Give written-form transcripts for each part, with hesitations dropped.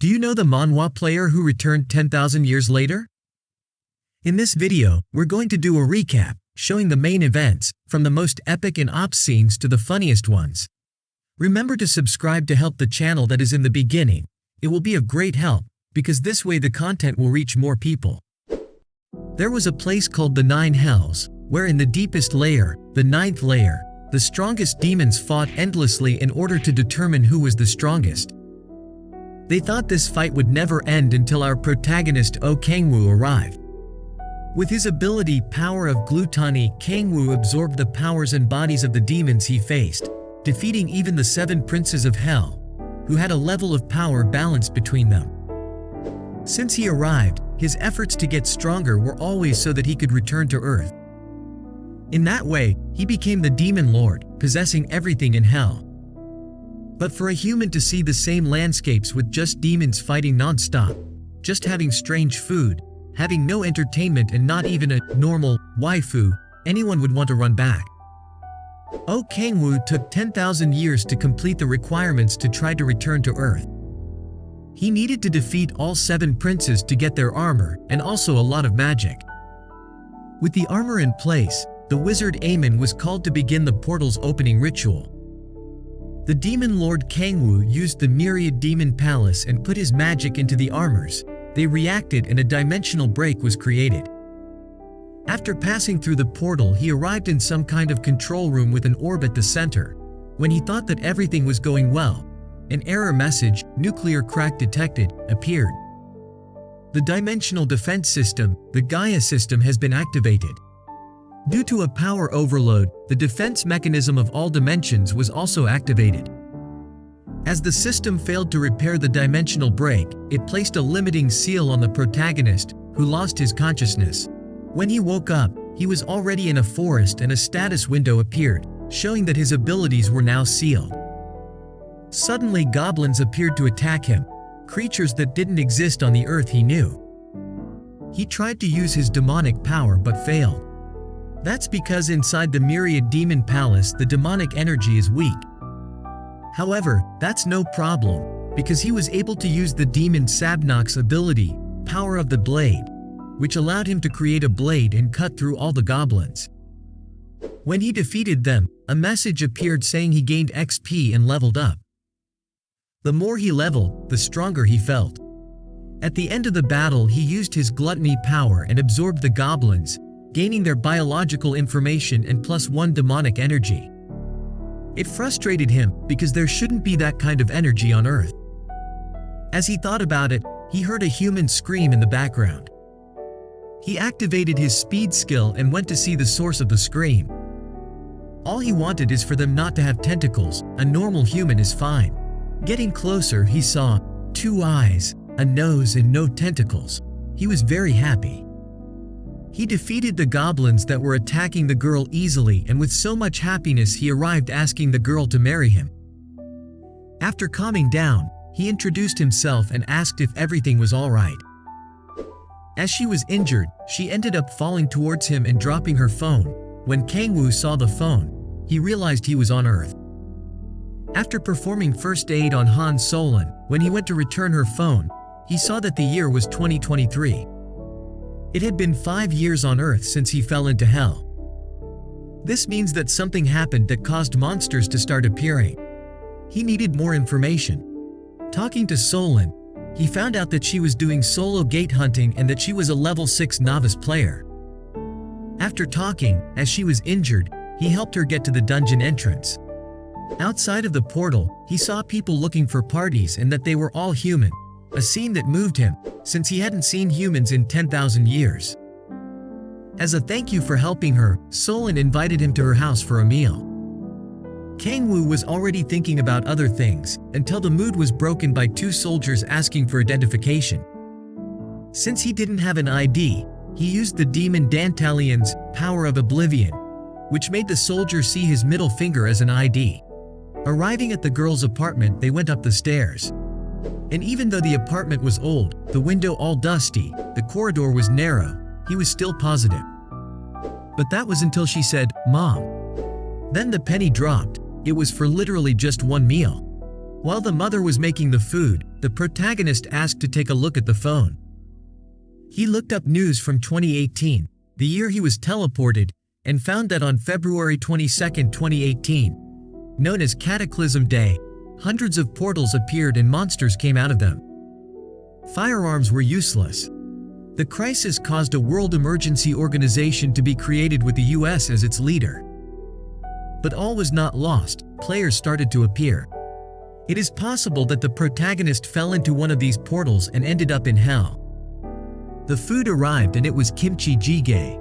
Do you know the Manhwa player who returned 10,000 years later? In this video, we're going to do a recap, showing the main events, from the most epic and ops scenes to the funniest ones. Remember to subscribe to help the channel that is in the beginning. It will be a great help, because this way the content will reach more people. There was a place called the Nine Hells, where in the deepest layer, the ninth layer, the strongest demons fought endlessly in order to determine who was the strongest. They thought this fight would never end until our protagonist Kangwoo arrived. With his ability Power of Gluttony, Kangwoo absorbed the powers and bodies of the demons he faced, defeating even the 7 princes of hell, who had a level of power balanced between them. Since he arrived, his efforts to get stronger were always so that he could return to Earth. In that way, he became the Demon Lord, possessing everything in hell. But for a human to see the same landscapes with just demons fighting non-stop, just having strange food, having no entertainment and not even a normal waifu, anyone would want to run back. Kangwoo took 10,000 years to complete the requirements to try to return to Earth. He needed to defeat all 7 princes to get their armor, and also a lot of magic. With the armor in place, the wizard Amon was called to begin the portal's opening ritual. The Demon Lord Kangwoo used the Myriad Demon Palace and put his magic into the armors. They reacted and a dimensional break was created. After passing through the portal, he arrived in some kind of control room with an orb at the center. When he thought that everything was going well, an error message, "Nuclear crack detected," appeared. The dimensional defense system, the Gaia system, has been activated. Due to a power overload, the defense mechanism of all dimensions was also activated. As the system failed to repair the dimensional break, it placed a limiting seal on the protagonist, who lost his consciousness. When he woke up, he was already in a forest and a status window appeared, showing that his abilities were now sealed. Suddenly goblins appeared to attack him, creatures that didn't exist on the earth he knew. He tried to use his demonic power but failed. That's because inside the Myriad Demon Palace the demonic energy is weak. However, that's no problem, because he was able to use the demon Sabnok's ability, Power of the Blade, which allowed him to create a blade and cut through all the goblins. When he defeated them, a message appeared saying he gained XP and leveled up. The more he leveled, the stronger he felt. At the end of the battle, he used his gluttony power and absorbed the goblins, gaining their biological information and +1 demonic energy. It frustrated him, because there shouldn't be that kind of energy on Earth. As he thought about it, he heard a human scream in the background. He activated his speed skill and went to see the source of the scream. All he wanted is for them not to have tentacles. A normal human is fine. Getting closer, he saw 2 eyes, a nose and no tentacles. He was very happy. He defeated the goblins that were attacking the girl easily, and with so much happiness he arrived asking the girl to marry him. After calming down, he introduced himself and asked if everything was alright. As she was injured, she ended up falling towards him and dropping her phone. When Kangwoo saw the phone, he realized he was on Earth. After performing first aid on Han Solon, when he went to return her phone, he saw that the year was 2023. It had been 5 years on Earth since he fell into hell. This means that something happened that caused monsters to start appearing. He needed more information. Talking to Solon, he found out that she was doing solo gate hunting and that she was a level 6 novice player. After talking, as she was injured, he helped her get to the dungeon entrance. Outside of the portal, he saw people looking for parties and that they were all human, a scene that moved him, since he hadn't seen humans in 10,000 years. As a thank you for helping her, Solon invited him to her house for a meal. Kangwoo was already thinking about other things, until the mood was broken by 2 soldiers asking for identification. Since he didn't have an ID, he used the demon Dantalion's Power of Oblivion, which made the soldier see his middle finger as an ID. Arriving at the girl's apartment, they went up the stairs. And even though the apartment was old, the window all dusty, the corridor was narrow, he was still positive. But that was until she said, "Mom." Then the penny dropped. It was for literally just 1 meal. While the mother was making the food, the protagonist asked to take a look at the phone. He looked up news from 2018, the year he was teleported, and found that on February 22, 2018, known as Cataclysm Day, hundreds of portals appeared and monsters came out of them. Firearms were useless. The crisis caused a world emergency organization to be created with the US as its leader. But all was not lost. Players started to appear. It is possible that the protagonist fell into one of these portals and ended up in hell. The food arrived and it was kimchi jjigae.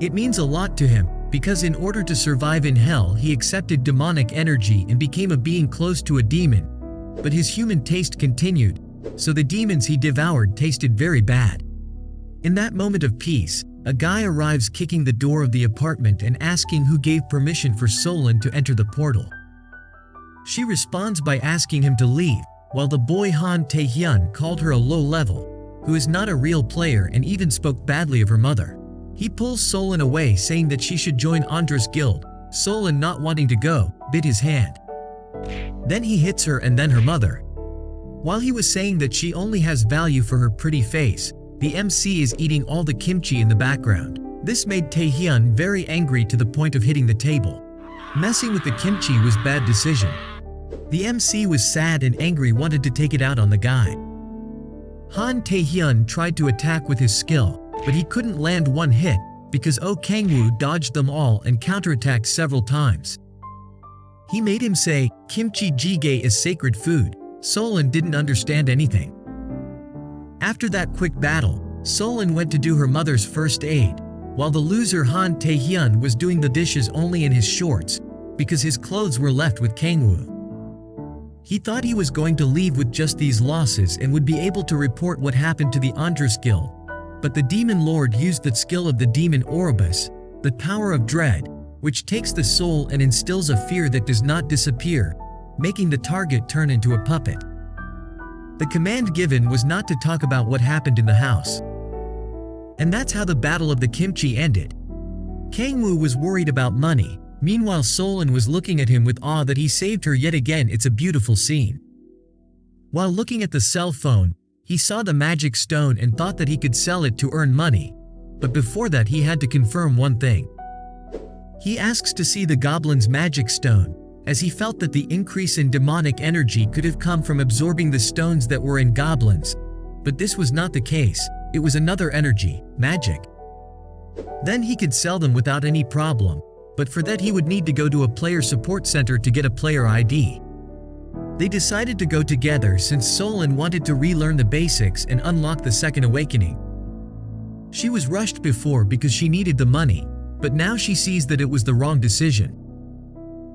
It means a lot to him, because in order to survive in hell he accepted demonic energy and became a being close to a demon. But his human taste continued, so the demons he devoured tasted very bad. In that moment of peace, a guy arrives kicking the door of the apartment and asking who gave permission for Solon to enter the portal. She responds by asking him to leave, while the boy Han Tae-hyun called her a low-level, who is not a real player and even spoke badly of her mother. He pulls Solon away saying that she should join Andra's guild. Solon, not wanting to go, bit his hand. Then he hits her and then her mother. While he was saying that she only has value for her pretty face, the MC is eating all the kimchi in the background. This made Tae-hyun very angry to the point of hitting the table. Messing with the kimchi was bad decision. The MC was sad and angry, wanted to take it out on the guy. Han Tae-hyun tried to attack with his skill, but he couldn't land one hit because Oh Kang-woo dodged them all and counterattacked several times. He made him say, "Kimchi jjigae is sacred food." Solon didn't understand anything. After that quick battle, Solon went to do her mother's first aid, while the loser Han Tae-hyun was doing the dishes only in his shorts, because his clothes were left with Kang-woo. He thought he was going to leave with just these losses and would be able to report what happened to the Andra skill, but the demon lord used the skill of the demon Orobus, the power of dread, which takes the soul and instills a fear that does not disappear, making the target turn into a puppet. The command given was not to talk about what happened in the house. And that's how the Battle of the Kimchi ended. Kang-woo was worried about money, meanwhile Solon was looking at him with awe that he saved her yet again. It's a beautiful scene. While looking at the cell phone, he saw the magic stone and thought that he could sell it to earn money, but before that he had to confirm one thing. He asks to see the goblin's magic stone, as he felt that the increase in demonic energy could have come from absorbing the stones that were in goblins, but this was not the case. It was another energy, magic. Then he could sell them without any problem, but for that he would need to go to a player support center to get a player ID. They decided to go together since Solon wanted to relearn the basics and unlock the second awakening. She was rushed before because she needed the money, but now she sees that it was the wrong decision.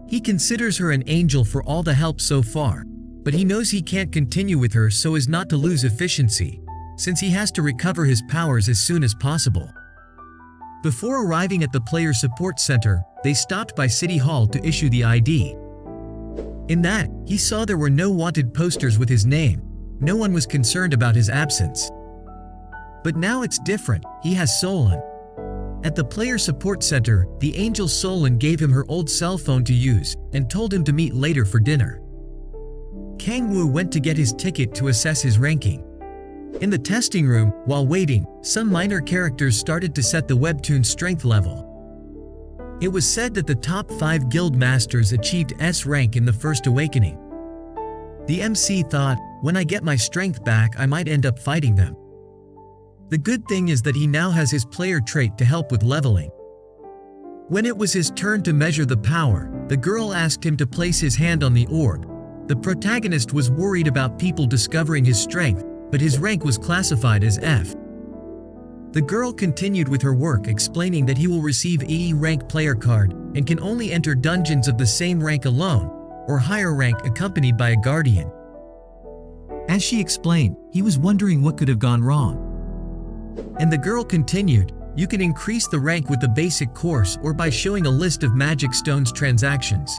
He considers her an angel for all the help so far, but he knows he can't continue with her so as not to lose efficiency, since he has to recover his powers as soon as possible. Before arriving at the player support center, they stopped by City Hall to issue the ID. In that, he saw there were no wanted posters with his name. No one was concerned about his absence. But now it's different, he has Solon. At the player support center, the angel Solon gave him her old cell phone to use and told him to meet later for dinner. Kang-woo went to get his ticket to assess his ranking. In the testing room, while waiting, some minor characters started to set the webtoon strength level. It was said that the top 5 guild masters achieved S rank in the first awakening. The MC thought, when I get my strength back I might end up fighting them. The good thing is that he now has his player trait to help with leveling. When it was his turn to measure the power, the girl asked him to place his hand on the orb. The protagonist was worried about people discovering his strength, but his rank was classified as F. The girl continued with her work, explaining that he will receive E rank player card and can only enter dungeons of the same rank alone, or higher rank accompanied by a guardian. As she explained, he was wondering what could have gone wrong. And the girl continued, you can increase the rank with the basic course or by showing a list of magic stones transactions.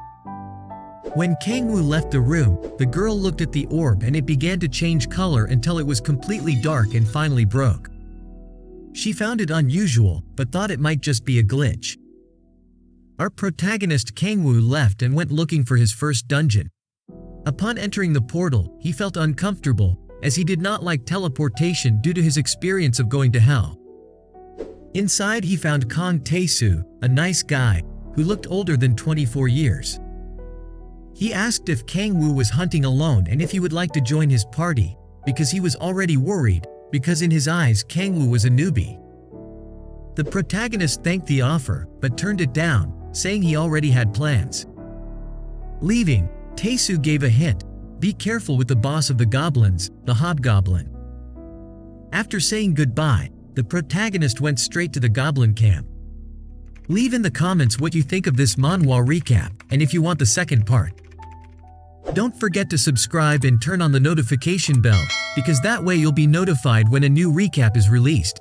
When Kang-woo left the room, the girl looked at the orb and it began to change color until it was completely dark and finally broke. She found it unusual, but thought it might just be a glitch. Our protagonist Kang-woo left and went looking for his first dungeon. Upon entering the portal, he felt uncomfortable, as he did not like teleportation due to his experience of going to hell. Inside he found Kang Tae-soo, a nice guy, who looked older than 24 years. He asked if Kang-woo was hunting alone and if he would like to join his party, because he was already worried, because in his eyes Kang-woo was a newbie. The protagonist thanked the offer, but turned it down, saying he already had plans. Leaving, Tae-soo gave a hint, be careful with the boss of the goblins, the hobgoblin. After saying goodbye, the protagonist went straight to the goblin camp. Leave in the comments what you think of this manhwa recap, and if you want the second part. Don't forget to subscribe and turn on the notification bell, because that way you'll be notified when a new recap is released.